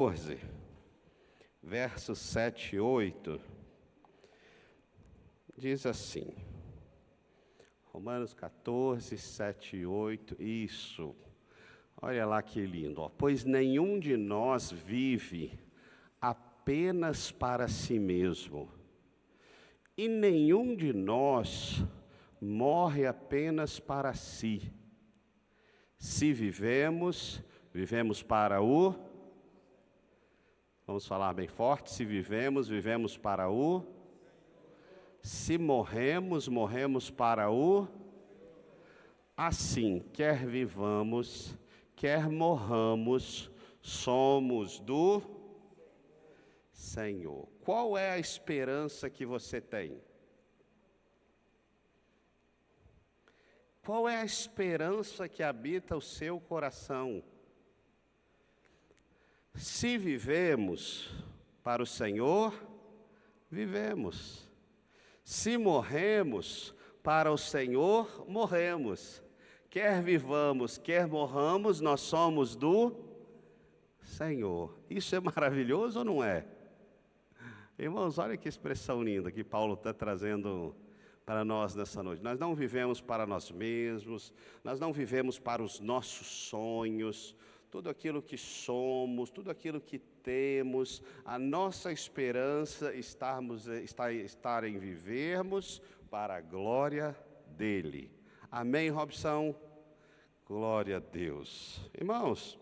14, versos 7 e 8, diz assim, Romanos 14, 7 e 8, isso, olha lá que lindo, ó. Pois nenhum de nós vive apenas para si mesmo, e nenhum de nós morre apenas para si. Se vivemos, vivemos para o... Vamos falar bem forte, se vivemos, vivemos para o... Se morremos, morremos para o... Assim, quer vivamos, quer morramos, somos do Senhor. Qual é a esperança que você tem? Qual é a esperança que habita o seu coração? Se vivemos para o Senhor, vivemos. Se morremos para o Senhor, morremos. Quer vivamos, quer morramos, nós somos do Senhor. Isso é maravilhoso ou não é? Irmãos, olha que expressão linda que Paulo está trazendo para nós nessa noite. Nós não vivemos para nós mesmos, nós não vivemos para os nossos sonhos, tudo aquilo que somos, tudo aquilo que temos, a nossa esperança está em vivermos para a glória dele. Amém, Robson? Glória a Deus. Irmãos,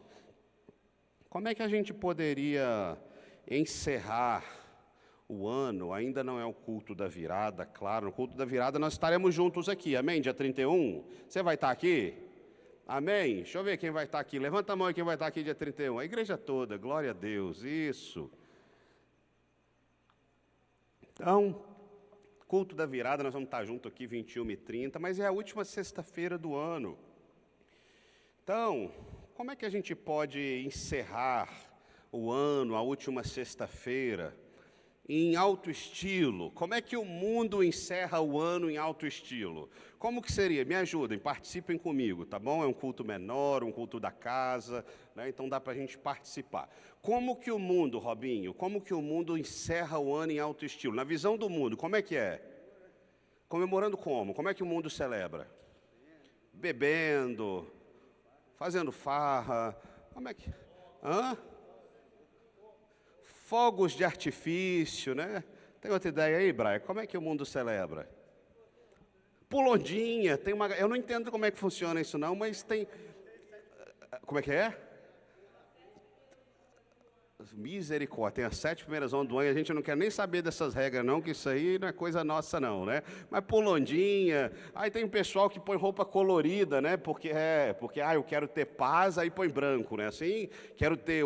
como é que a gente poderia encerrar o ano? Ainda não é o culto da virada, claro, no culto da virada nós estaremos juntos aqui, amém? Dia 31, você vai estar aqui? Amém? Deixa eu ver quem vai estar aqui, levanta a mão aí quem vai estar aqui dia 31, a igreja toda, glória a Deus, isso. Então, culto da virada, nós vamos estar juntos aqui 21h30, mas é a última sexta-feira do ano. Então, como é que a gente pode encerrar o ano, a última sexta-feira, em alto estilo? Como é que o mundo encerra o ano em alto estilo? Como que seria? Me ajudem, participem comigo, tá bom? É um culto menor, um culto da casa, né? Então dá para a gente participar. Como que o mundo, Robinho, como que o mundo encerra o ano em alto estilo? Na visão do mundo, como é que é? Comemorando como? Como é que o mundo celebra? Bebendo, fazendo farra, como é que... Hã? Fogos de artifício, né? Tem outra ideia aí, Brian? Como é que o mundo celebra? Pulondinha, tem uma... Eu não entendo como é que funciona isso não, mas tem... Como é que é? Misericórdia, tem as 7 primeiras ondas do ano, a gente não quer nem saber dessas regras não, que isso aí não é coisa nossa não, né? Mas pulondinha, aí tem um pessoal que põe roupa colorida, né? Porque eu quero ter paz, aí põe branco, né? Assim, quero ter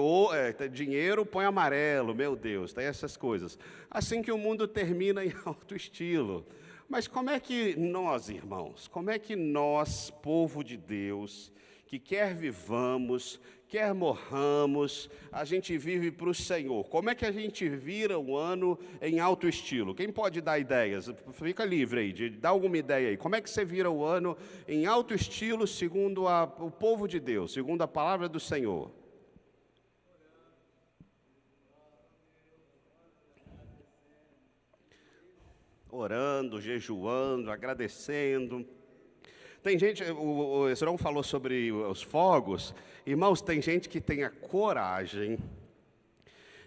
dinheiro, põe amarelo, meu Deus, tem essas coisas. Assim que o mundo termina em alto estilo. Mas como é que nós, irmãos, como é que nós, povo de Deus, que quer vivamos, quer morramos, a gente vive para o Senhor? Como é que a gente vira o ano em alto estilo? Quem pode dar ideias? Fica livre aí, de dar alguma ideia aí. Como é que você vira o ano em alto estilo, segundo o povo de Deus, segundo a palavra do Senhor? Orando, jejuando, agradecendo. Tem gente, o Esrão falou sobre os fogos. Irmãos, tem gente que tem a coragem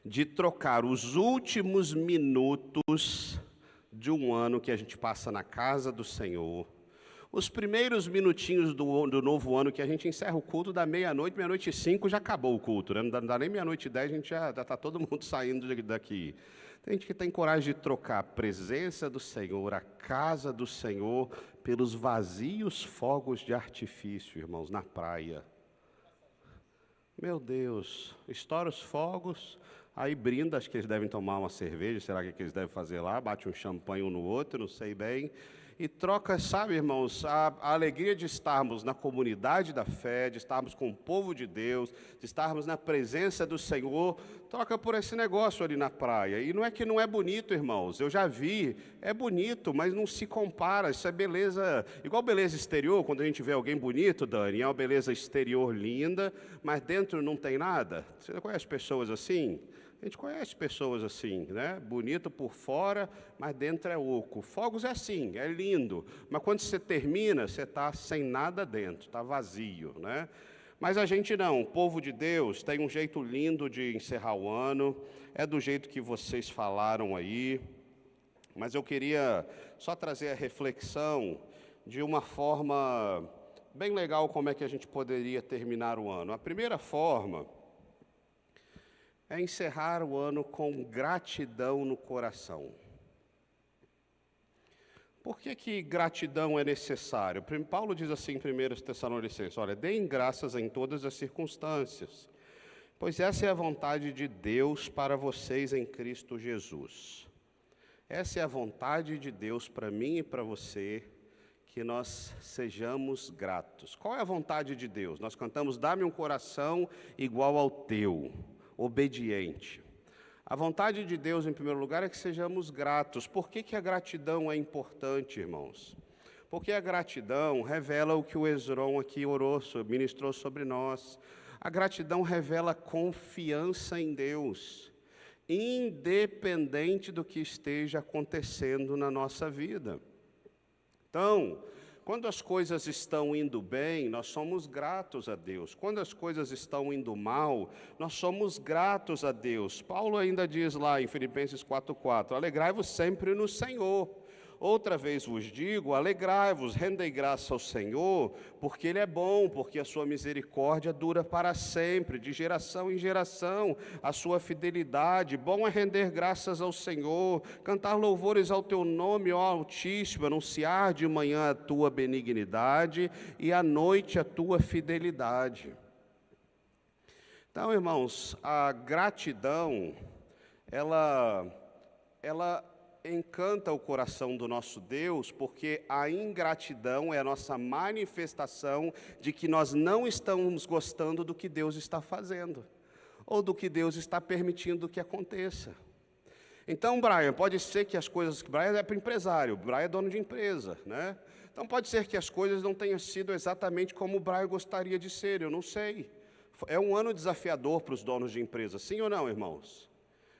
de trocar os últimos minutos de um ano que a gente passa na casa do Senhor, os primeiros minutinhos do novo ano que a gente encerra o culto da meia-noite, meia-noite e 5 já acabou o culto, né? Não dá nem meia-noite e 10, a gente já está todo mundo saindo daqui. Tem gente que tem coragem de trocar a presença do Senhor, a casa do Senhor, pelos vazios fogos de artifício, irmãos, na praia. Meu Deus, estoura os fogos, aí brinda, acho que eles devem tomar uma cerveja, será que eles devem fazer lá? Bate um champanhe um no outro, não sei bem. E troca, sabe, irmãos, a alegria de estarmos na comunidade da fé, de estarmos com o povo de Deus, de estarmos na presença do Senhor, troca por esse negócio ali na praia. E não é que não é bonito, irmãos, eu já vi, é bonito, mas não se compara, isso é beleza, igual beleza exterior, quando a gente vê alguém bonito, Dani, é uma beleza exterior linda, mas dentro não tem nada. Você conhece pessoas assim? A gente conhece pessoas assim, né? Bonito por fora, mas dentro é oco. Fogos é assim, é lindo, mas quando você termina, você está sem nada dentro, está vazio, né? Mas a gente não, o povo de Deus tem um jeito lindo de encerrar o ano, é do jeito que vocês falaram aí, mas eu queria só trazer a reflexão de uma forma bem legal como é que a gente poderia terminar o ano. A primeira forma é encerrar o ano com gratidão no coração. Por que gratidão é necessário? Paulo diz assim em 1 Tessalonicenses, olha, deem graças em todas as circunstâncias, pois essa é a vontade de Deus para vocês em Cristo Jesus. Essa é a vontade de Deus para mim e para você, que nós sejamos gratos. Qual é a vontade de Deus? Nós cantamos, dá-me um coração igual ao teu, obediente. A vontade de Deus, em primeiro lugar, é que sejamos gratos. Por que a gratidão é importante, irmãos? Porque a gratidão revela o que o Esron aqui ministrou sobre nós. A gratidão revela confiança em Deus, independente do que esteja acontecendo na nossa vida. Então, quando as coisas estão indo bem, nós somos gratos a Deus. Quando as coisas estão indo mal, nós somos gratos a Deus. Paulo ainda diz lá em Filipenses 4:4, alegrai-vos sempre no Senhor. Outra vez vos digo, alegrai-vos, rendei graça ao Senhor, porque Ele é bom, porque a sua misericórdia dura para sempre, de geração em geração, a sua fidelidade. Bom é render graças ao Senhor, cantar louvores ao teu nome, ó Altíssimo, anunciar de manhã a tua benignidade e à noite a tua fidelidade. Então, irmãos, a gratidão, ela encanta o coração do nosso Deus, porque a ingratidão é a nossa manifestação de que nós não estamos gostando do que Deus está fazendo, ou do que Deus está permitindo que aconteça. Então, Brian, pode ser que as coisas... Brian é empresário, Brian é dono de empresa, né? Então, pode ser que as coisas não tenham sido exatamente como o Brian gostaria de ser, eu não sei. É um ano desafiador para os donos de empresa, sim ou não, irmãos?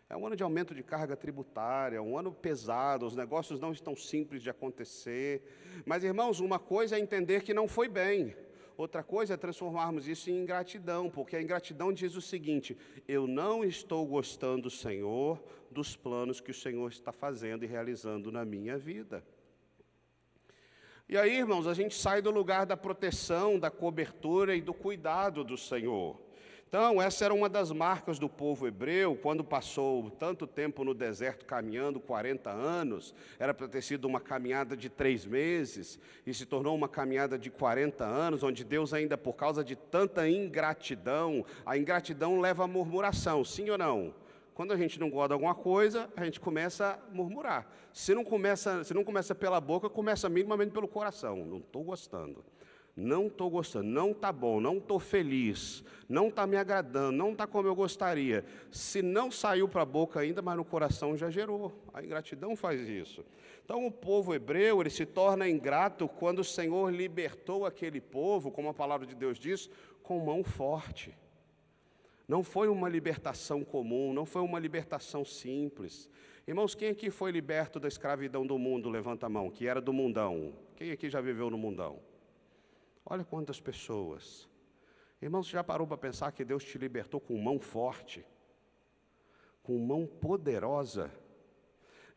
É um ano de aumento de carga tributária, um ano pesado, os negócios não estão simples de acontecer. Mas, irmãos, uma coisa é entender que não foi bem. Outra coisa é transformarmos isso em ingratidão, porque a ingratidão diz o seguinte, eu não estou gostando, Senhor, dos planos que o Senhor está fazendo e realizando na minha vida. E aí, irmãos, a gente sai do lugar da proteção, da cobertura e do cuidado do Senhor. Então, essa era uma das marcas do povo hebreu, quando passou tanto tempo no deserto caminhando, 40 anos, era para ter sido uma caminhada de 3 meses, e se tornou uma caminhada de 40 anos, onde Deus ainda, por causa de tanta ingratidão, a ingratidão leva à murmuração, sim ou não? Quando a gente não gosta de alguma coisa, a gente começa a murmurar. Se não começa pela boca, começa minimamente pelo coração, não estou gostando. Não estou gostando, não está bom, não estou feliz, não está me agradando, não está como eu gostaria. Se não saiu para a boca ainda, mas no coração já gerou. A ingratidão faz isso. Então o povo hebreu, ele se torna ingrato quando o Senhor libertou aquele povo, como a palavra de Deus diz, com mão forte. Não foi uma libertação comum, não foi uma libertação simples. Irmãos, quem aqui foi liberto da escravidão do mundo? Levanta a mão, que era do mundão. Quem aqui já viveu no mundão? Olha quantas pessoas. Irmãos, você já parou para pensar que Deus te libertou com mão forte? Com mão poderosa?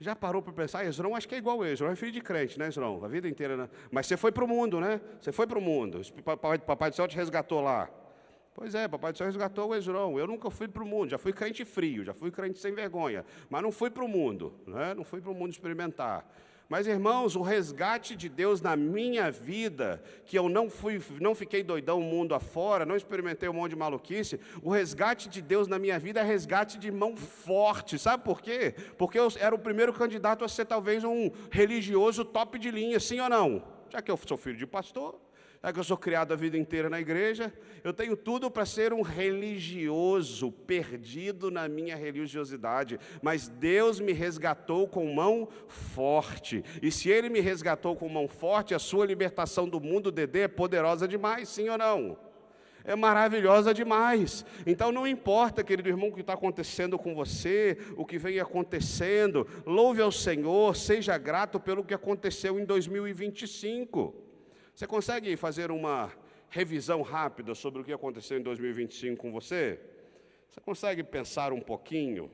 Já parou para pensar, Esron, acho que é igual Esron, é filho de crente, né, Esron? A vida inteira, né? Mas você foi para o mundo, né? Você foi para o mundo. Papai do Céu te resgatou lá. Pois é, Papai do Céu resgatou o Esron. Eu nunca fui para o mundo, já fui crente frio, já fui crente sem vergonha, mas não fui para o mundo, né? Não fui para o mundo experimentar. Mas, irmãos, o resgate de Deus na minha vida, que eu não fiquei doidão mundo afora, não experimentei um monte de maluquice, o resgate de Deus na minha vida é resgate de mão forte. Sabe por quê? Porque eu era o primeiro candidato a ser talvez um religioso top de linha, sim ou não? Já que eu sou filho de pastor, já que eu sou criado a vida inteira na igreja, eu tenho tudo para ser um religioso, perdido na minha religiosidade, mas Deus me resgatou com mão forte, e se Ele me resgatou com mão forte, a sua libertação do mundo, Dedê, é poderosa demais, sim ou não? É maravilhosa demais. Então não importa, querido irmão, o que está acontecendo com você, o que vem acontecendo, louve ao Senhor, seja grato pelo que aconteceu em 2025. Você consegue fazer uma revisão rápida sobre o que aconteceu em 2025 com você? Você consegue pensar um pouquinho?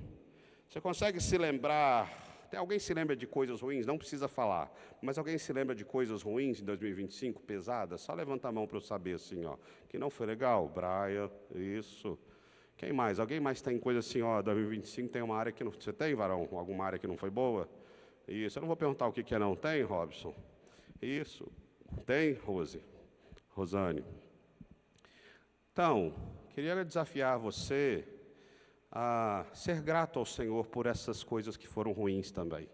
Você consegue se lembrar? Tem alguém se lembra de coisas ruins? Não precisa falar. Mas alguém se lembra de coisas ruins em 2025, pesadas? Só levanta a mão para eu saber assim, ó. Que não foi legal? Brian, isso. Quem mais? Alguém mais tem coisa assim, ó, 2025 tem uma área que não... Você tem, varão? Alguma área que não foi boa? Isso. Eu não vou perguntar o que é não tem, Robson. Isso. Tem, Rosane? Então, queria desafiar você a ser grato ao Senhor por essas coisas que foram ruins também.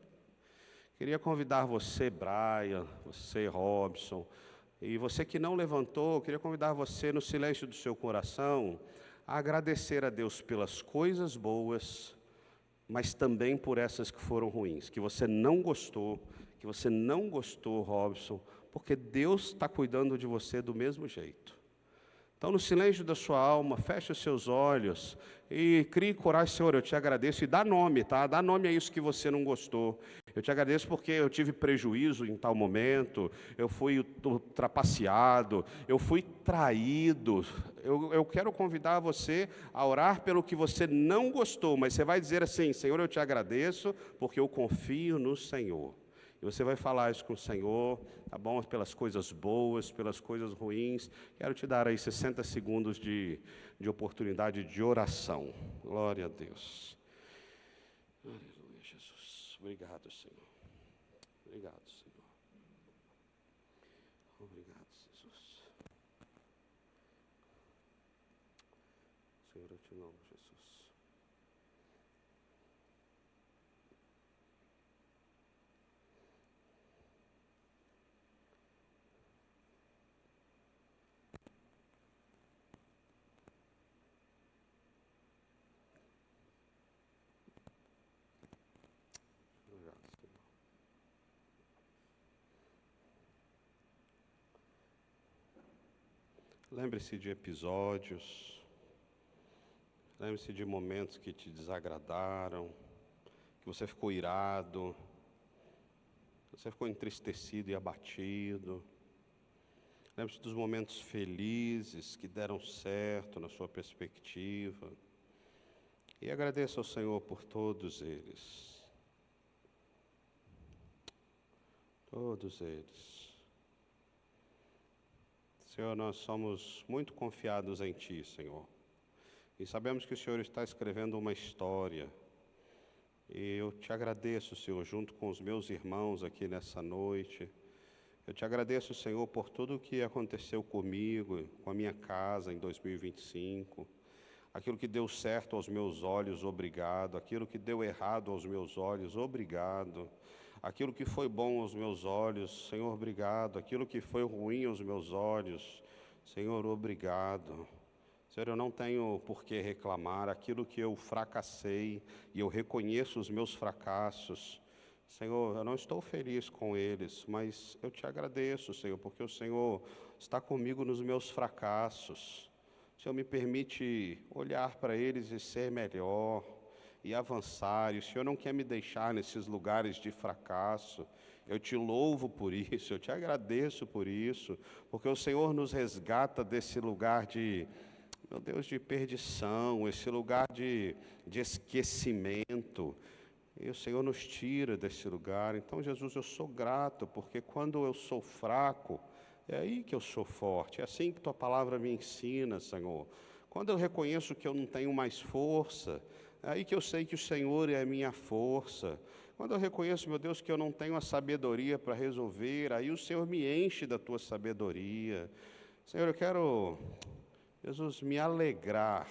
Queria convidar você, Brian, você, Robson, e você que não levantou, queria convidar você no silêncio do seu coração a agradecer a Deus pelas coisas boas, mas também por essas que foram ruins, que você não gostou, Robson, porque Deus está cuidando de você do mesmo jeito. Então, no silêncio da sua alma, feche os seus olhos e crie coragem, Senhor, eu te agradeço, e dá nome, tá? Dá nome a isso que você não gostou. Eu te agradeço porque eu tive prejuízo em tal momento, eu fui trapaceado, eu fui traído. Eu quero convidar você a orar pelo que você não gostou, mas você vai dizer assim, Senhor, eu te agradeço porque eu confio no Senhor. E você vai falar isso com o Senhor, tá bom? Pelas coisas boas, pelas coisas ruins. Quero te dar aí 60 segundos de oportunidade de oração. Glória a Deus. Aleluia, Jesus. Obrigado, Senhor. Obrigado, Senhor. Obrigado, Jesus. Senhor, eu te amo, Jesus. Lembre-se de episódios, lembre-se de momentos que te desagradaram, que você ficou irado, você ficou entristecido e abatido. Lembre-se dos momentos felizes que deram certo na sua perspectiva. E agradeça ao Senhor por todos eles. Todos eles. Senhor, nós somos muito confiados em Ti, Senhor. E sabemos que o Senhor está escrevendo uma história. E eu te agradeço, Senhor, junto com os meus irmãos aqui nessa noite. Eu te agradeço, Senhor, por tudo o que aconteceu comigo, com a minha casa em 2025. Aquilo que deu certo aos meus olhos, obrigado. Aquilo que deu errado aos meus olhos, obrigado. Aquilo que foi bom aos meus olhos, Senhor, obrigado. Aquilo que foi ruim aos meus olhos, Senhor, obrigado. Senhor, eu não tenho por que reclamar. Aquilo que eu fracassei, e eu reconheço os meus fracassos, Senhor, eu não estou feliz com eles, mas eu te agradeço, Senhor, porque o Senhor está comigo nos meus fracassos. O Senhor me permite olhar para eles e ser melhor e avançar, e o Senhor não quer me deixar nesses lugares de fracasso. Eu te louvo por isso, eu te agradeço por isso, porque o Senhor nos resgata desse lugar de, meu Deus, de perdição, esse lugar de esquecimento, e o Senhor nos tira desse lugar. Então, Jesus, eu sou grato, porque quando eu sou fraco, é aí que eu sou forte, é assim que Tua palavra me ensina, Senhor. Quando eu reconheço que eu não tenho mais força, é aí que eu sei que o Senhor é a minha força. Quando eu reconheço, meu Deus, que eu não tenho a sabedoria para resolver, aí o Senhor me enche da tua sabedoria. Senhor, eu quero, Jesus, me alegrar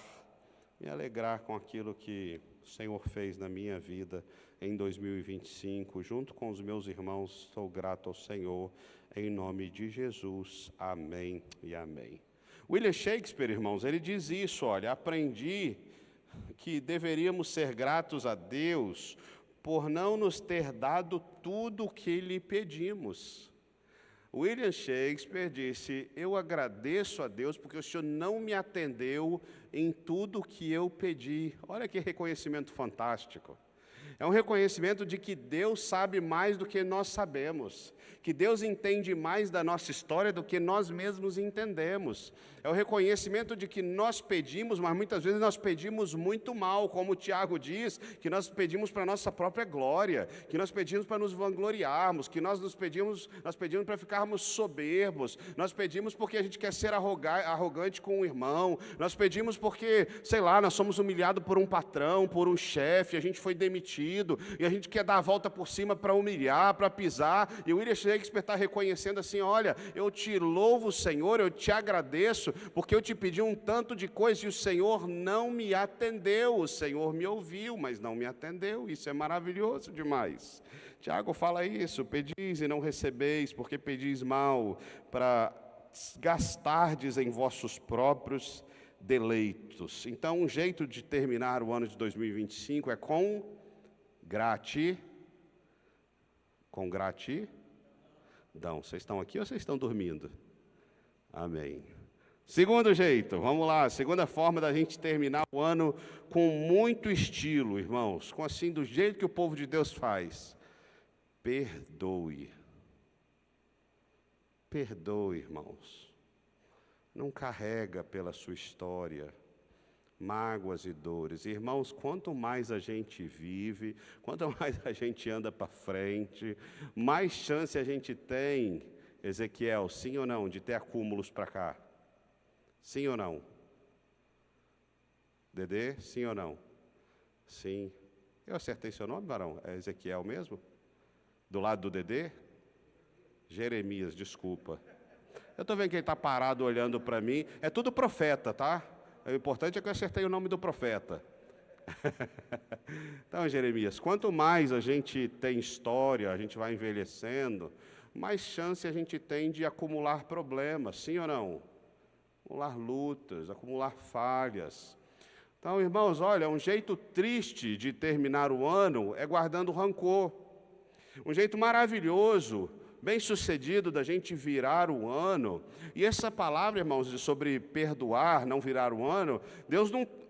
com aquilo que o Senhor fez na minha vida em 2025. Junto com os meus irmãos, sou grato ao Senhor, em nome de Jesus. Amém e amém. William Shakespeare, irmãos, ele diz isso, olha, aprendi que deveríamos ser gratos a Deus por não nos ter dado tudo o que lhe pedimos. William Shakespeare disse, eu agradeço a Deus porque o Senhor não me atendeu em tudo o que eu pedi. Olha que reconhecimento fantástico. É um reconhecimento de que Deus sabe mais do que nós sabemos, que Deus entende mais da nossa história do que nós mesmos entendemos. É o reconhecimento de que nós pedimos, mas muitas vezes nós pedimos muito mal, como o Tiago diz, que nós pedimos para a nossa própria glória, que nós pedimos para nos vangloriarmos, que nós pedimos para ficarmos soberbos, nós pedimos porque a gente quer ser arrogante com o irmão, nós pedimos porque, sei lá, nós somos humilhados por um patrão, por um chefe, a gente foi demitido, e a gente quer dar a volta por cima para humilhar, para pisar, e o William Shakespeare está reconhecendo assim, olha, eu te louvo, Senhor, eu te agradeço, porque eu te pedi um tanto de coisa e o Senhor não me atendeu, o Senhor me ouviu, mas não me atendeu, isso é maravilhoso demais. Tiago fala isso, pedis e não recebeis, porque pedis mal, para gastardes em vossos próprios deleitos. Então, um jeito de terminar o ano de 2025 é com gratidão. Vocês estão aqui ou vocês estão dormindo? Amém. Segundo jeito, vamos lá, segunda forma da gente terminar o ano com muito estilo, irmãos, com assim, do jeito que o povo de Deus faz. Perdoe. Perdoe, irmãos. Não carrega pela sua história mágoas e dores. Irmãos, quanto mais a gente vive, quanto mais a gente anda para frente, mais chance a gente tem, Ezequiel, sim ou não, de ter acúmulos para cá? Sim ou não? Dedê, sim ou não? Sim. Eu acertei seu nome, varão? É Ezequiel mesmo? Do lado do Dedê? Jeremias, desculpa. Eu estou vendo que ele está parado olhando para mim. É tudo profeta, tá? O importante é que eu acertei o nome do profeta. Então, Jeremias, quanto mais a gente tem história, a gente vai envelhecendo, mais chance a gente tem de acumular problemas, sim ou não? Acumular lutas, acumular falhas. Então, irmãos, olha, um jeito triste de terminar o ano é guardando rancor. Um jeito maravilhoso, bem-sucedido da gente virar o ano. E essa palavra, irmãos, sobre perdoar, não virar o ano,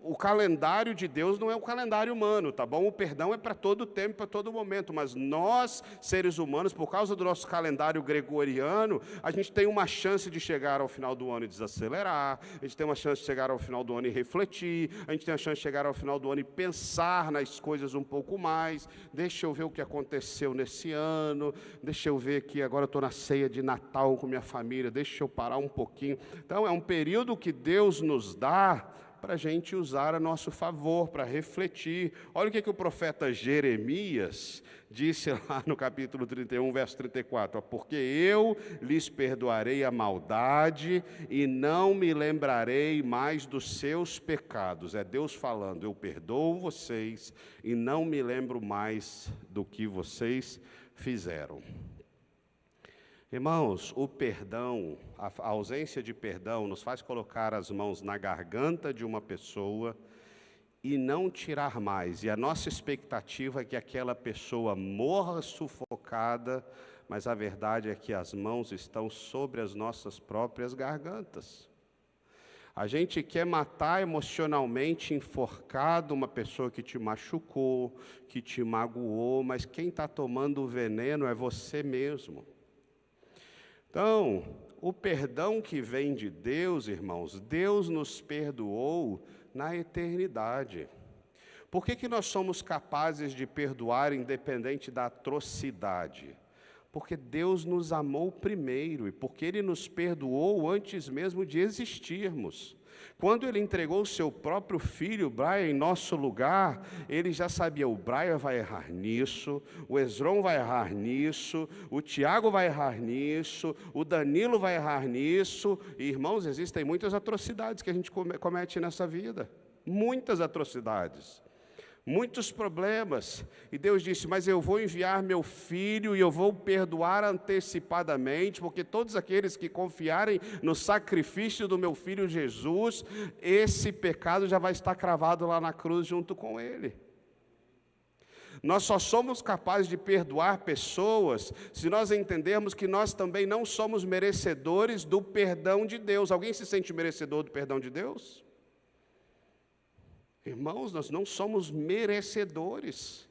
o calendário de Deus não é o calendário humano, tá bom? O perdão é para todo tempo, para todo momento, mas nós, seres humanos, por causa do nosso calendário gregoriano, a gente tem uma chance de chegar ao final do ano e desacelerar, a gente tem uma chance de chegar ao final do ano e refletir, a gente tem a chance de chegar ao final do ano e pensar nas coisas um pouco mais, deixa eu ver o que aconteceu nesse ano, deixa eu ver que agora eu estou na ceia de Natal com minha família, deixa eu parar um pouquinho. Então, é um período que Deus nos dá para a gente usar a nosso favor, para refletir. Olha o que o profeta Jeremias disse lá no capítulo 31, verso 34. Porque eu lhes perdoarei a maldade e não me lembrarei mais dos seus pecados. É Deus falando, eu perdoo vocês e não me lembro mais do que vocês fizeram. Irmãos, o perdão, a ausência de perdão nos faz colocar as mãos na garganta de uma pessoa e não tirar mais. E a nossa expectativa é que aquela pessoa morra sufocada, mas a verdade é que as mãos estão sobre as nossas próprias gargantas. A gente quer matar emocionalmente, enforcado, uma pessoa que te machucou, que te magoou, mas quem está tomando o veneno é você mesmo. Então, o perdão que vem de Deus, irmãos, Deus nos perdoou na eternidade. Por que nós somos capazes de perdoar independente da atrocidade? Porque Deus nos amou primeiro e porque Ele nos perdoou antes mesmo de existirmos. Quando ele entregou o seu próprio filho, Brian, em nosso lugar, ele já sabia, o Brian vai errar nisso, o Esron vai errar nisso, o Tiago vai errar nisso, o Danilo vai errar nisso. E, irmãos, existem muitas atrocidades que a gente comete nessa vida. Muitas atrocidades. Muitos problemas, e Deus disse, mas eu vou enviar meu filho e eu vou perdoar antecipadamente, porque todos aqueles que confiarem no sacrifício do meu filho Jesus, esse pecado já vai estar cravado lá na cruz junto com ele. Nós só somos capazes de perdoar pessoas se nós entendermos que nós também não somos merecedores do perdão de Deus. Alguém se sente merecedor do perdão de Deus? Irmãos, nós não somos merecedores,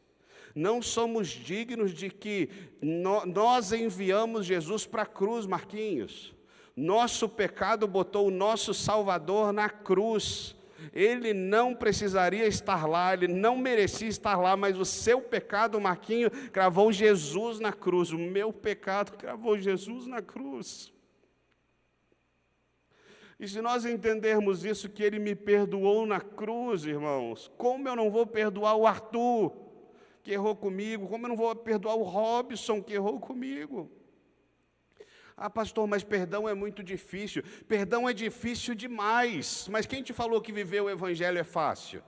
não somos dignos de que nós enviamos Jesus para a cruz, Marquinhos. Nosso pecado botou o nosso Salvador na cruz. Ele não precisaria estar lá, ele não merecia estar lá, mas o seu pecado, Marquinho, cravou Jesus na cruz. O meu pecado cravou Jesus na cruz. E se nós entendermos isso, que Ele me perdoou na cruz, irmãos, como eu não vou perdoar o Arthur, que errou comigo? Como eu não vou perdoar o Robson, que errou comigo? Ah, pastor, mas perdão é muito difícil. Perdão é difícil demais. Mas quem te falou que viver o Evangelho é fácil?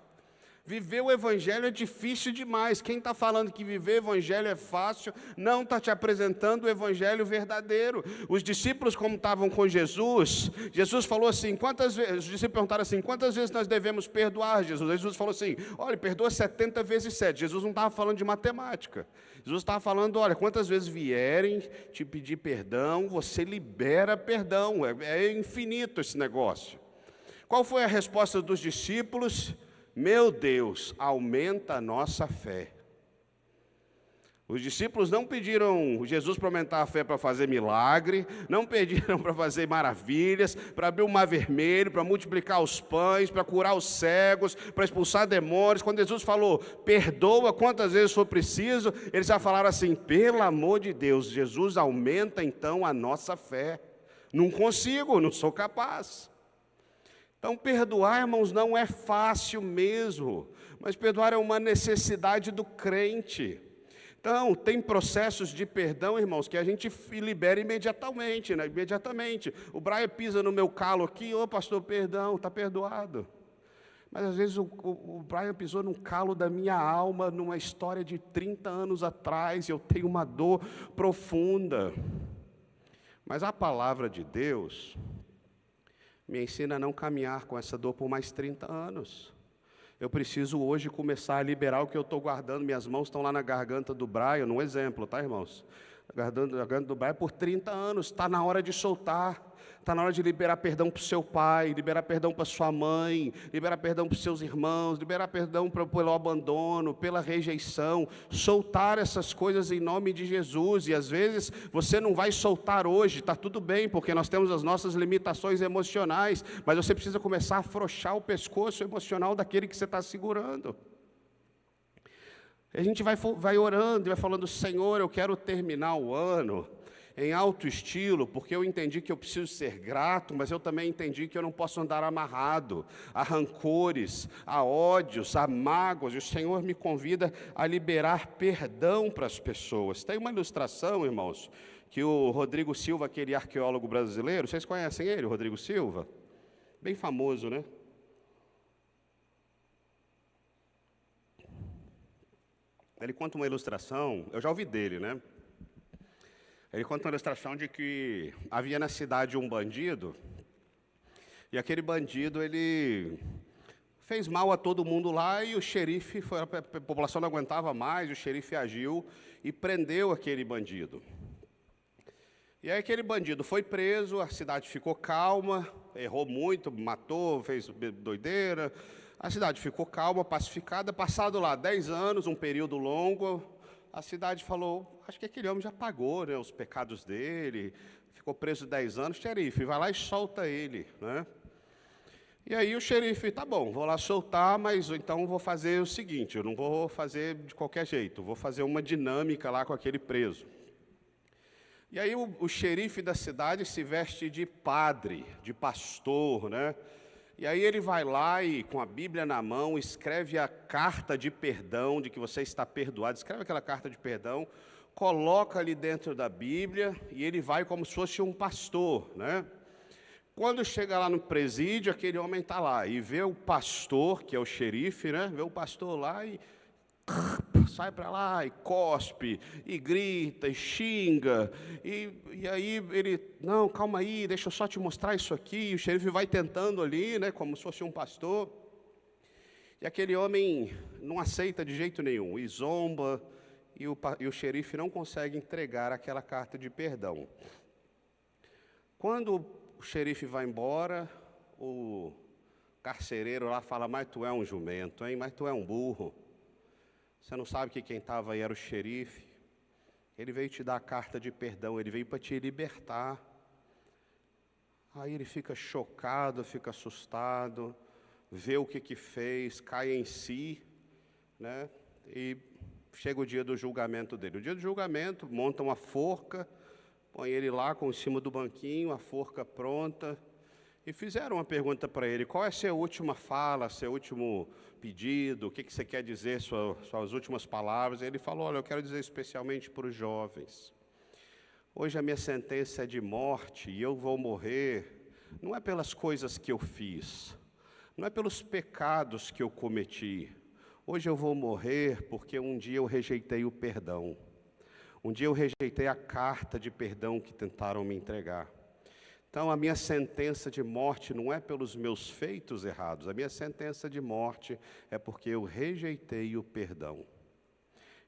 Viver o Evangelho é difícil demais. Quem está falando que viver o Evangelho é fácil, não está te apresentando o Evangelho verdadeiro. Os discípulos, como estavam com Jesus, Jesus falou assim, quantas vezes, os discípulos perguntaram assim, quantas vezes nós devemos perdoar, Jesus? Jesus falou assim, olha, perdoa 70 vezes 7. Jesus não estava falando de matemática. Jesus estava falando, olha, quantas vezes vierem te pedir perdão, você libera perdão. É infinito esse negócio. Qual foi a resposta dos discípulos? Meu Deus, aumenta a nossa fé. Os discípulos não pediram Jesus para aumentar a fé para fazer milagre, não pediram para fazer maravilhas, para abrir o mar vermelho, para multiplicar os pães, para curar os cegos, para expulsar demônios. Quando Jesus falou, perdoa quantas vezes for preciso, eles já falaram assim, pelo amor de Deus, Jesus aumenta então a nossa fé. Não consigo, não sou capaz. Então, perdoar, irmãos, não é fácil mesmo, mas perdoar é uma necessidade do crente. Então, tem processos de perdão, irmãos, que a gente libera imediatamente, né? Imediatamente. O Brian pisa no meu calo aqui, ô pastor, perdão, está perdoado. Mas às vezes o Brian pisou num calo da minha alma, numa história de 30 anos atrás, e eu tenho uma dor profunda. Mas a palavra de Deus me ensina a não caminhar com essa dor por mais 30 anos. Eu preciso hoje começar a liberar o que eu estou guardando. Minhas mãos estão lá na garganta do Brian, num exemplo, tá, irmãos? A garganta do Brian por 30 anos, está na hora de soltar. Está na hora de liberar perdão para o seu pai, liberar perdão para sua mãe, liberar perdão para os seus irmãos, liberar perdão pelo abandono, pela rejeição, soltar essas coisas em nome de Jesus. E às vezes você não vai soltar hoje, está tudo bem, porque nós temos as nossas limitações emocionais, mas você precisa começar a afrouxar o pescoço emocional daquele que você está segurando. A gente vai orando e vai falando, Senhor, eu quero terminar o ano em alto estilo, porque eu entendi que eu preciso ser grato, mas eu também entendi que eu não posso andar amarrado a rancores, a ódios, a mágoas, e o Senhor me convida a liberar perdão para as pessoas. Tem uma ilustração, irmãos, que o Rodrigo Silva, aquele arqueólogo brasileiro, vocês conhecem ele, o Rodrigo Silva? Bem famoso, né? Ele conta uma ilustração, eu já ouvi dele, né? Ele conta uma ilustração de que havia na cidade um bandido, e aquele bandido, ele fez mal a todo mundo lá, e o xerife, a população não aguentava mais, o xerife agiu e prendeu aquele bandido. E aí aquele bandido foi preso, a cidade ficou calma, errou muito, matou, fez doideira, a cidade ficou calma, pacificada. Passado lá 10 anos, um período longo, a cidade falou, acho que aquele homem já pagou, né, os pecados dele, ficou preso 10 anos, xerife, vai lá e solta ele, né? E aí o xerife, tá bom, vou lá soltar, mas então vou fazer o seguinte, eu não vou fazer de qualquer jeito, vou fazer uma dinâmica lá com aquele preso. E aí o xerife da cidade se veste de padre, de pastor, né? E aí ele vai lá e, com a Bíblia na mão, escreve a carta de perdão, de que você está perdoado, escreve aquela carta de perdão, coloca ali dentro da Bíblia, e ele vai como se fosse um pastor, né? Quando chega lá no presídio, aquele homem está lá, e vê o pastor, que é o xerife, né? Vê o pastor lá e sai para lá e cospe, e grita, e xinga, e aí ele, não, calma aí, deixa eu só te mostrar isso aqui, e o xerife vai tentando ali, né, como se fosse um pastor, e aquele homem não aceita de jeito nenhum, e zomba, e o xerife não consegue entregar aquela carta de perdão. Quando o xerife vai embora, o carcereiro lá fala, mas tu é um jumento, hein, mas tu é um burro. Você não sabe que quem estava aí era o xerife. Ele veio te dar a carta de perdão, ele veio para te libertar. Aí ele fica chocado, fica assustado, vê o que fez, cai em si, né? E chega o dia do julgamento dele. O dia do julgamento, monta uma forca, põe ele lá em cima do banquinho, a forca pronta, e fizeram uma pergunta para ele, qual é a sua última fala, seu último pedido, o que você quer dizer, suas últimas palavras? E ele falou, olha, eu quero dizer especialmente para os jovens, hoje a minha sentença é de morte, e eu vou morrer, não é pelas coisas que eu fiz, não é pelos pecados que eu cometi, hoje eu vou morrer porque um dia eu rejeitei o perdão, um dia eu rejeitei a carta de perdão que tentaram me entregar. Então, a minha sentença de morte não é pelos meus feitos errados, a minha sentença de morte é porque eu rejeitei o perdão.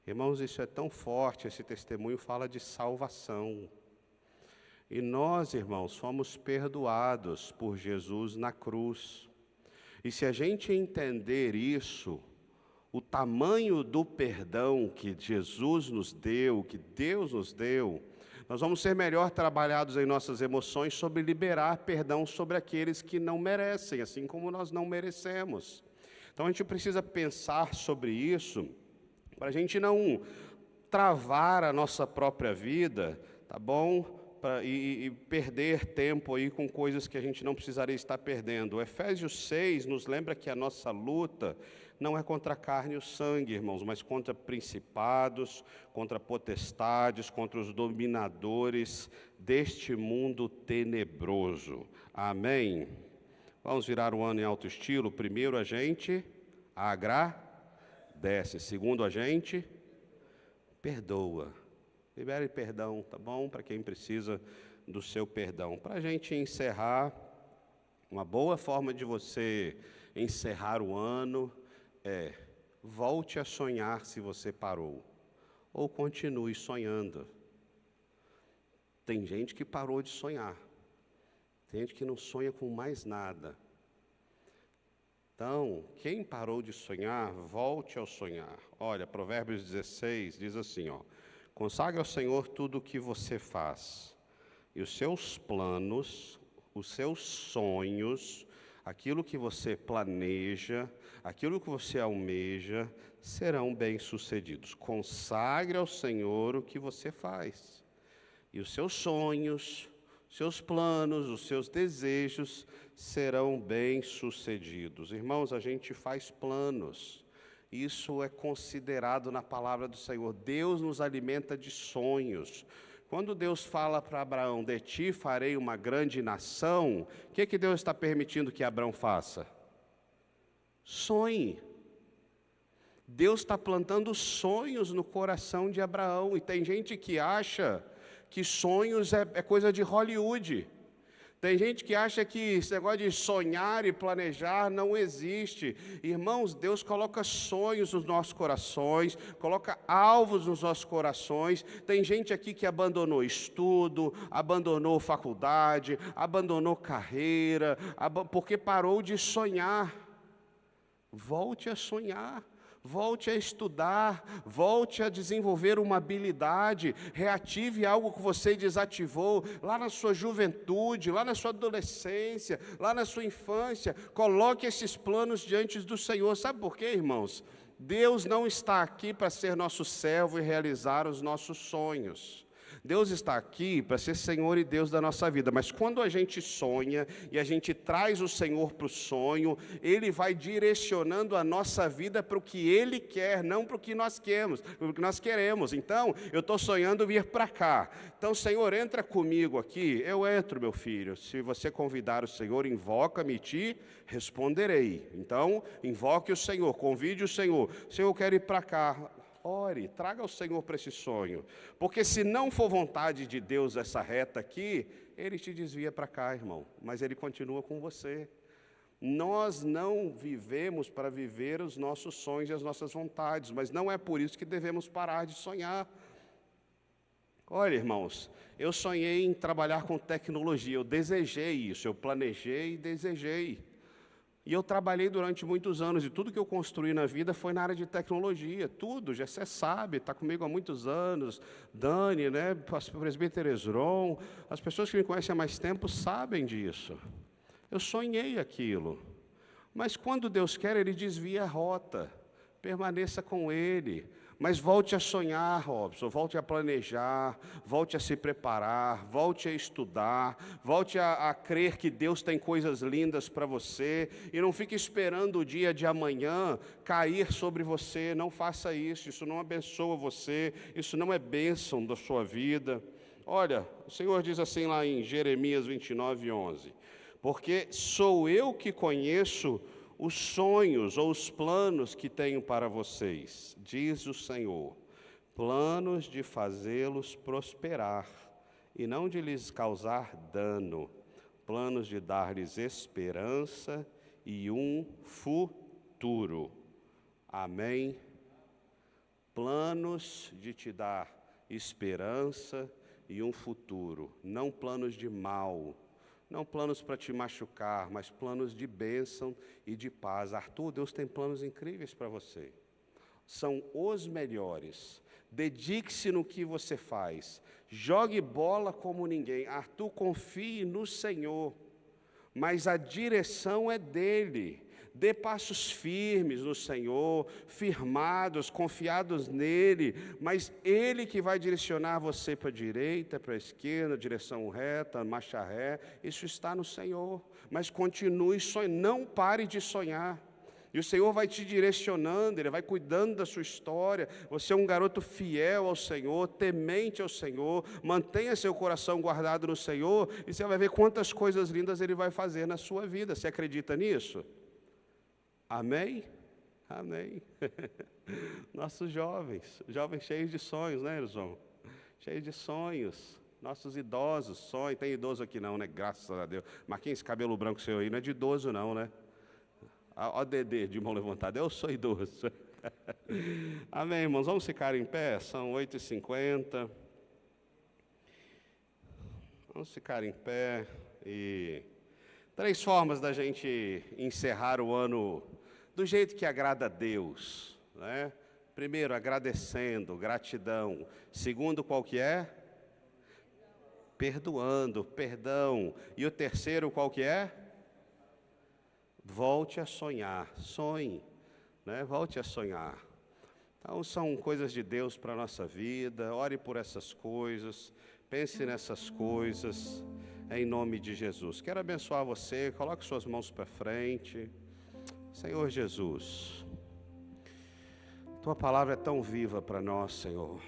Irmãos, isso é tão forte, esse testemunho fala de salvação. E nós, irmãos, fomos perdoados por Jesus na cruz. E se a gente entender isso, o tamanho do perdão que Jesus nos deu, que Deus nos deu, nós vamos ser melhor trabalhados em nossas emoções sobre liberar perdão sobre aqueles que não merecem, assim como nós não merecemos. Então a gente precisa pensar sobre isso, para a gente não travar a nossa própria vida, tá bom? E perder tempo aí com coisas que a gente não precisaria estar perdendo. O Efésios 6 nos lembra que a nossa luta não é contra a carne e o sangue, irmãos, mas contra principados, contra potestades, contra os dominadores deste mundo tenebroso. Amém? Vamos virar o ano em alto estilo. Primeiro, a gente agradece. Segundo, a gente perdoa. Libere perdão, tá bom? Para quem precisa do seu perdão. Para a gente encerrar, uma boa forma de você encerrar o ano é, volte a sonhar se você parou, ou continue sonhando. Tem gente que parou de sonhar, tem gente que não sonha com mais nada. Então, quem parou de sonhar, volte ao sonhar. Olha, Provérbios 16 diz assim, ó, consagre ao Senhor tudo o que você faz, e os seus planos, os seus sonhos, aquilo que você planeja, aquilo que você almeja, serão bem-sucedidos. Consagre ao Senhor o que você faz. E os seus sonhos, seus planos, os seus desejos serão bem-sucedidos. Irmãos, a gente faz planos. Isso é considerado na palavra do Senhor. Deus nos alimenta de sonhos. Quando Deus fala para Abraão, de ti farei uma grande nação, o que Deus está permitindo que Abraão faça? Sonhe. Deus está plantando sonhos no coração de Abraão, e tem gente que acha que sonhos é coisa de Hollywood. Tem gente que acha que esse negócio de sonhar e planejar não existe. Irmãos, Deus coloca sonhos nos nossos corações, coloca alvos nos nossos corações. Tem gente aqui que abandonou estudo, abandonou faculdade, abandonou carreira, porque parou de sonhar. Volte a sonhar. Volte a estudar, volte a desenvolver uma habilidade, reative algo que você desativou, lá na sua juventude, lá na sua adolescência, lá na sua infância, coloque esses planos diante do Senhor. Sabe por quê, irmãos? Deus não está aqui para ser nosso servo e realizar os nossos sonhos. Deus está aqui para ser Senhor e Deus da nossa vida, mas quando a gente sonha e a gente traz o Senhor para o sonho, Ele vai direcionando a nossa vida para o que Ele quer, não para o que nós queremos. Então, eu estou sonhando vir para cá. Então, Senhor, entra comigo aqui. Eu entro, meu filho. Se você convidar o Senhor, invoca-me e te responderei. Então, invoque o Senhor, convide o Senhor. Senhor, eu quero ir para cá. Ore, traga o Senhor para esse sonho, porque se não for vontade de Deus essa reta aqui, Ele te desvia para cá, irmão, mas Ele continua com você. Nós não vivemos para viver os nossos sonhos e as nossas vontades, mas não é por isso que devemos parar de sonhar. Olha, irmãos, eu sonhei em trabalhar com tecnologia, eu desejei isso, eu planejei e desejei. E eu trabalhei durante muitos anos, e tudo que eu construí na vida foi na área de tecnologia, tudo, já você sabe, está comigo há muitos anos, Dani, né, o presbítero Esron, as pessoas que me conhecem há mais tempo sabem disso. Eu sonhei aquilo, mas quando Deus quer, Ele desvia a rota, permaneça com Ele. Mas volte a sonhar, Robson, volte a planejar, volte a se preparar, volte a estudar, volte a crer que Deus tem coisas lindas para você, e não fique esperando o dia de amanhã cair sobre você. Não faça isso não abençoa você, isso não é bênção da sua vida. Olha, o Senhor diz assim lá em Jeremias 29:11, porque sou eu que conheço os sonhos ou os planos que tenho para vocês, diz o Senhor, planos de fazê-los prosperar e não de lhes causar dano, planos de dar-lhes esperança e um futuro. Amém? Planos de te dar esperança e um futuro, não planos de mal. Não planos para te machucar, mas planos de bênção e de paz. Arthur, Deus tem planos incríveis para você. São os melhores. Dedique-se no que você faz. Jogue bola como ninguém. Arthur, confie no Senhor, mas a direção é dele. Dê passos firmes no Senhor, firmados, confiados nele, mas Ele que vai direcionar você para a direita, para a esquerda, direção reta, marcha ré, isso está no Senhor. Mas continue sonhando, não pare de sonhar. E o Senhor vai te direcionando, Ele vai cuidando da sua história. Você é um garoto fiel ao Senhor, temente ao Senhor, mantenha seu coração guardado no Senhor, e você vai ver quantas coisas lindas Ele vai fazer na sua vida. Você acredita nisso? Amém? Amém. Nossos jovens cheios de sonhos, né, Erzon? Cheios de sonhos. Nossos idosos sonham. Tem idoso aqui não, né? Graças a Deus. Marquinhos, esse cabelo branco seu aí não é de idoso não, né? Ó Dedê, de mão levantada. Eu sou idoso. Amém, irmãos? Vamos ficar em pé? São 8h50. Vamos ficar em pé. E 3 formas da gente encerrar o ano do jeito que agrada a Deus, né? Primeiro, agradecendo, gratidão. Segundo, qual que é? Perdoando, perdão. E o terceiro, qual que é? Volte a sonhar, sonhe, né? Volte a sonhar. Então, são coisas de Deus para a nossa vida. Ore por essas coisas, pense nessas coisas, em nome de Jesus. Quero abençoar você, coloque suas mãos para frente. Senhor Jesus, Tua palavra é tão viva para nós, Senhor.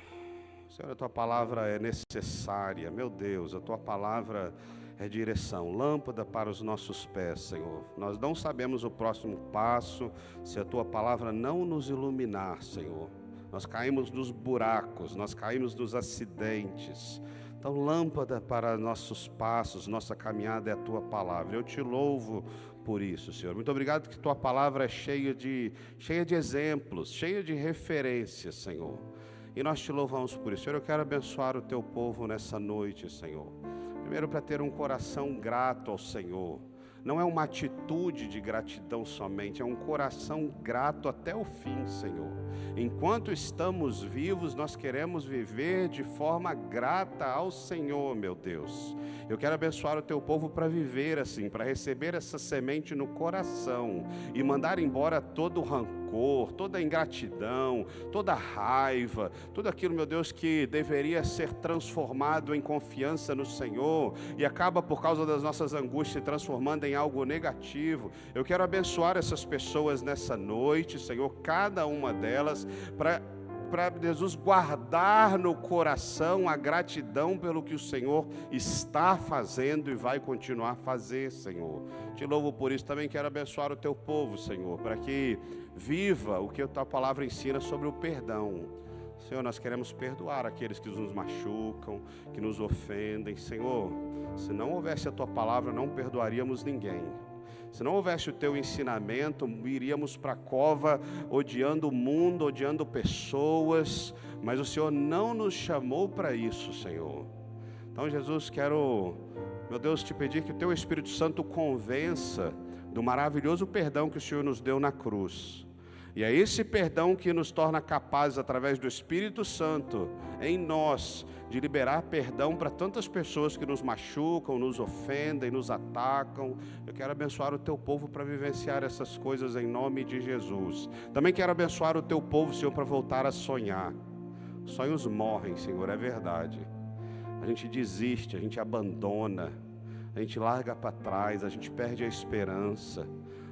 Senhor, a Tua palavra é necessária, meu Deus, a Tua palavra é direção, lâmpada para os nossos pés, Senhor. Nós não sabemos o próximo passo se a Tua palavra não nos iluminar, Senhor. Nós caímos nos buracos, nós caímos nos acidentes. Então, lâmpada para nossos passos, nossa caminhada é a Tua palavra. Eu te louvo por isso, Senhor. Muito obrigado que Tua palavra é cheia de exemplos, cheia de referências, Senhor. E nós te louvamos por isso. Senhor, eu quero abençoar o Teu povo nessa noite, Senhor. Primeiro, para ter um coração grato ao Senhor. Não é uma atitude de gratidão somente, é um coração grato até o fim, Senhor. Enquanto estamos vivos, nós queremos viver de forma grata ao Senhor, meu Deus. Eu quero abençoar o Teu povo para viver assim, para receber essa semente no coração e mandar embora todo o rancor, rancor, toda ingratidão, toda raiva, tudo aquilo, meu Deus, que deveria ser transformado em confiança no Senhor e acaba por causa das nossas angústias se transformando em algo negativo. Eu quero abençoar essas pessoas nessa noite, Senhor, cada uma delas, para Jesus guardar no coração a gratidão pelo que o Senhor está fazendo e vai continuar a fazer, Senhor. Te louvo por isso. Também quero abençoar o teu povo, Senhor, para que viva o que a tua palavra ensina sobre o perdão. Senhor, nós queremos perdoar aqueles que nos machucam, que nos ofendem. Senhor, se não houvesse a tua palavra, não perdoaríamos ninguém. Se não houvesse o teu ensinamento, iríamos para a cova odiando o mundo, odiando pessoas, mas o Senhor não nos chamou para isso, Senhor. Então, Jesus, quero, meu Deus, te pedir que o teu Espírito Santo convença do maravilhoso perdão que o Senhor nos deu na cruz. E é esse perdão que nos torna capazes, através do Espírito Santo, em nós, de liberar perdão para tantas pessoas que nos machucam, nos ofendem, nos atacam. Eu quero abençoar o teu povo para vivenciar essas coisas em nome de Jesus. Também quero abençoar o teu povo, Senhor, para voltar a sonhar. Sonhos morrem, Senhor, é verdade. A gente desiste, a gente abandona, a gente larga para trás, a gente perde a esperança.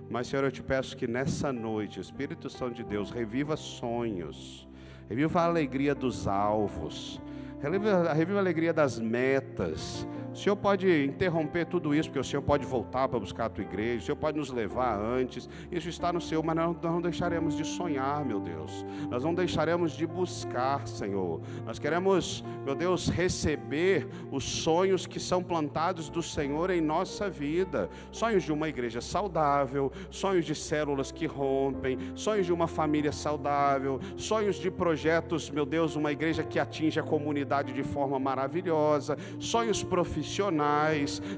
Mas, Senhor, eu te peço que nessa noite, Espírito Santo de Deus, reviva sonhos, reviva a alegria dos alvos, reviva a alegria das metas. O Senhor pode interromper tudo isso, porque o Senhor pode voltar para buscar a tua igreja, o Senhor pode nos levar antes, isso está no Senhor, mas nós não deixaremos de sonhar, meu Deus, nós não deixaremos de buscar, Senhor. Nós queremos, meu Deus, receber os sonhos que são plantados do Senhor em nossa vida, sonhos de uma igreja saudável, sonhos de células que rompem, sonhos de uma família saudável, sonhos de projetos, meu Deus, uma igreja que atinge a comunidade de forma maravilhosa, sonhos profissionais,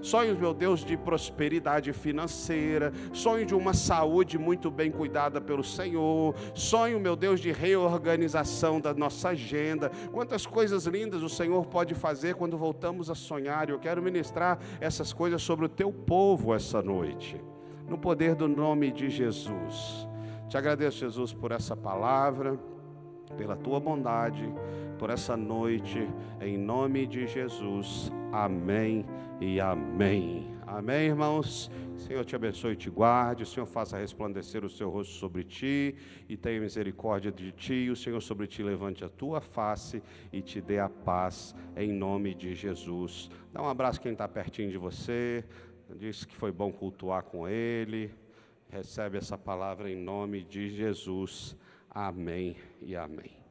sonhos, meu Deus, de prosperidade financeira, sonho de uma saúde muito bem cuidada pelo Senhor, sonho, meu Deus, de reorganização da nossa agenda. Quantas coisas lindas o Senhor pode fazer quando voltamos a sonhar. Eu quero ministrar essas coisas sobre o teu povo essa noite, no poder do nome de Jesus. Te agradeço, Jesus, por essa palavra, pela tua bondade, por essa noite, em nome de Jesus, amém e amém. Amém, irmãos? O Senhor te abençoe e te guarde, o Senhor faça resplandecer o seu rosto sobre ti e tenha misericórdia de ti, o Senhor sobre ti levante a tua face e te dê a paz, em nome de Jesus. Dá um abraço quem está pertinho de você, disse que foi bom cultuar com ele, recebe essa palavra em nome de Jesus, amém e amém.